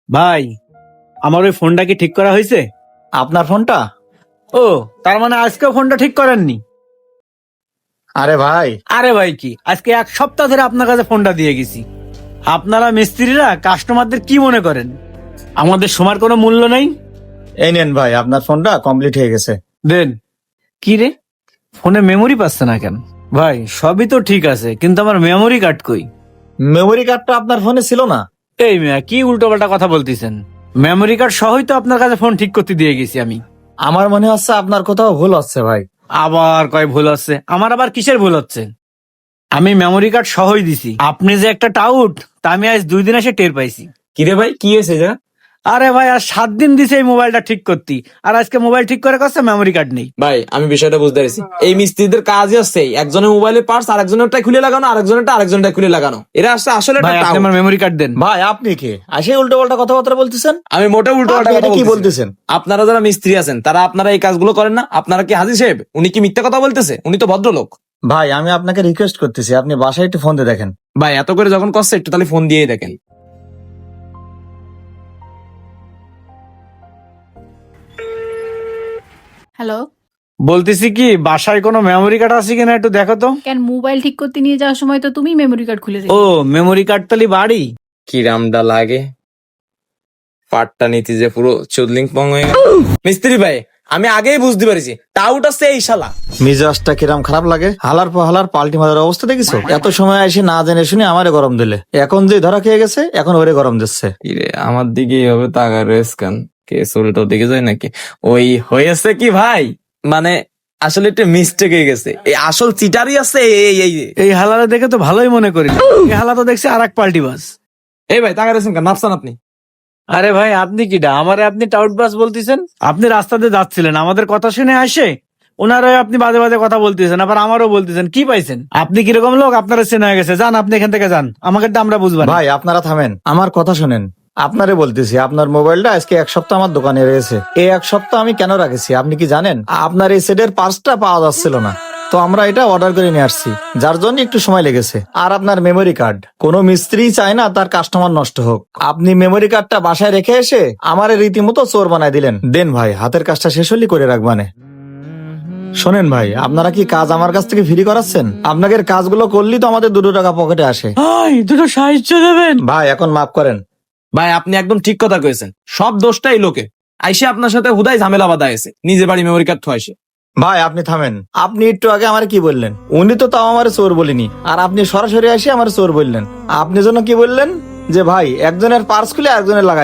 ভাই, আমার ওই ফোনটা কি ঠিক করা হয়েছে? আপনার ফোনটা? ও, তার মানে আজকেও ফোনটা ঠিক করেননি? আরে ভাই, আরে ভাই, কি আজকে এক সপ্তাহ ধরে আপনার কাছে ফোনটা দিয়ে গেছি। আপনারা মিস্ত্রিরা কাস্টমারদের কি মনে করেন? আমাদের সময়ের কোনো মূল্য নেই? এই নেন ভাই, আপনার ফোনটা কমপ্লিট হয়ে গেছে। দেন। কি রে, ফোনে মেমোরি পাচ্ছে না কেন? ভাই, সবই তো ঠিক আছে, কিন্তু আমার মেমোরি কার্ড কই? মেমোরি কার্ডটা আপনার ফোনে ছিল না? এই মিয়া, কি উল্টোপাল্টা কথা বলতেছেন? মেমোরি কার্ড সহই তো আপনার কাছে ফোন ঠিক করতে দিয়ে গেছি আমি। আমার মনে হচ্ছে আপনার কোথাও ভুল হচ্ছে ভাই। আবার কয় ভুল হচ্ছে? আমার আবার কিসের ভুল হচ্ছে? আমি মেমোরি কার্ড সহই দিছি। আপনি যে একটা টাউট, তা আমি আজ 2 দিন এসে টের পাইছি। কিরে ভাই, কি হয়েছে যা? আরে ভাই, আর 7 দিন দিছে এই মোবাইলটা ঠিক করতে, আর আজকে মোবাইল ঠিক করে কাছে মেমোরি কার্ড নেই। ভাই, আমি বিষয়টা বুঝতে পারছি। এই মিস্ত্রিদের কাজই হচ্ছে একজনের মোবাইলের পার্টস আরেকজনেরটা খুলে লাগানো, আরেকজনেরটা খুলে লাগানো। এরা আসলে আসলে ভাই, একটা আপনি টাউট। আমার মেমোরি কার্ড দেন। ভাই আপনি কে আসে উল্টো পাল্টা কথাবার্তা বলতেছেন? আমি মোটে উল্টো আপনি এটা কি কথা বলতেছি। বলতেছেন? আপনারা যারা মিস্ত্রি আছেন তারা আপনারা এই কাজগুলো করেন না? আপনারা কি হাজি সাহেব? উনি কি মিথ্যা কথা বলতেছে? উনি তো ভদ্রলোক। ভাই আমি আপনাকে রিকোয়েস্ট করতেছি, আপনি বাসায় একটু ফোন দিয়ে দেখেন। ভাই, এত করে যখন করছে একটু তাহলে ফোন দিয়েই দেখেন। হ্যালো। বলতেছি কি, বাসায় কোনো মেমোরি কার্ড আছে কিনা একটু দেখো তো। কেন, মোবাইল ঠিক করতে নিয়ে যাওয়ার সময় তো তুমি মেমোরি কার্ড খুলে ও, রেখে মেমোরি কার্ড তালি বাড়ি। কিরামটা লাগে, পাটটা নিতে যে পুরো চুদলিং পং হয়ে গেল। মিস্ত্রি ভাই, আমি আগেই বুঝতে পারছি টাউট আছে এই শালা। মিজাজটা কিরাম খারাপ লাগে, হালার পর হালার পাল্টি মারার অবস্থা দেখেছো? এত সময় এসে না জেনে শুনে আমারে গরম দিলে, এখন যে ধরা খেয়ে গেছে এখন ওরে গরম দিচ্ছে। কিরে, আমার দিকে এইভাবে তাকা রয়েছে কেন? কেস উল্টো দিকে যায় নাকি? ওই হয়েছে কি ভাই, মানে আসলে একটা মিস্টেক হয়ে গেছে। এই আসল চিটারই আছে এই হালারে দেখে তো ভালোই মনে করি। এই হালা তো দেখছি আর এক পাল্টি বাস। এই ভাই, তাকা রয়েছেন কেন? নাপসান আপনি? আরে ভাই, আপনি কিডা? আমারে আপনি টাউট বাস বলতেছেন? আপনি রাস্তাতে যাচ্ছিলেন, আমাদের কথা শুনে আসে ওনারও আপনি বাজে বাজে কথা বলতেছেন, আবার আমারও বলতেছেন। কি পাইছেন? আপনি কিরকম লোক? আপনারা চেনা হয়ে গেছে। যান, আপনি এখান থেকে যান, আমাকে তো আমরা বুঝবেন। ভাই আপনারা থামেন, আমার কথা শুনেন। আপনারে বলতেছি, আপনার মোবাইলটা আজকে 1 সপ্তাহ আমার দোকানে রয়েছে। এই 1 সপ্তাহ আমি কেন রাখেছি আপনি কি জানেন? আপনার এই সেটের পার্সটা পাওয়া যাচ্ছিল না, তো আমরা এটা অর্ডার করে নিয়ে আসছি, যার জন্য একটু সময় লেগেছে। আর আপনার মেমোরি কার্ড, কোনো মিস্ত্রি চায় না তার কাস্টমার নষ্ট হোক। আপনি মেমোরি কার্ডটা বাসায় রেখে এসে আমার রীতিমতো চোর বানায় দিলেন। দেন ভাই, হাতের কাজটা শেষ হলি করে রাখবানে। শোনেন ভাই, আপনারা কি কাজ আমার কাছ থেকে ফ্রি করাচ্ছেন? আপনাদের কাজগুলো করলেই তো আমাদের 2 টাকা পকেটে আসে। ভাই, দুটো সাহায্য দেবেন? ভাই এখন মাফ করেন। ভাই, আপনি একদম ঠিক কথা কয়েছেন। সব দোষটাই লোকে আইসে আপনার সাথে হুদাই ঝামেলা বাধা আছে, নিজে বাড়ি মেমোরি কার্ড থয়েছে। ভাই আপনি থামেন, আপনি একটু আগে আমার কি বললেন? উনি তো তাও আমার চোর বলিনি, আর আপনি সরাসরি এসে আমার চোর বললেন। আপনি যেন কি বললেন যে ভাই একজনের পার্স খুলে আরেকজনের লাগাই।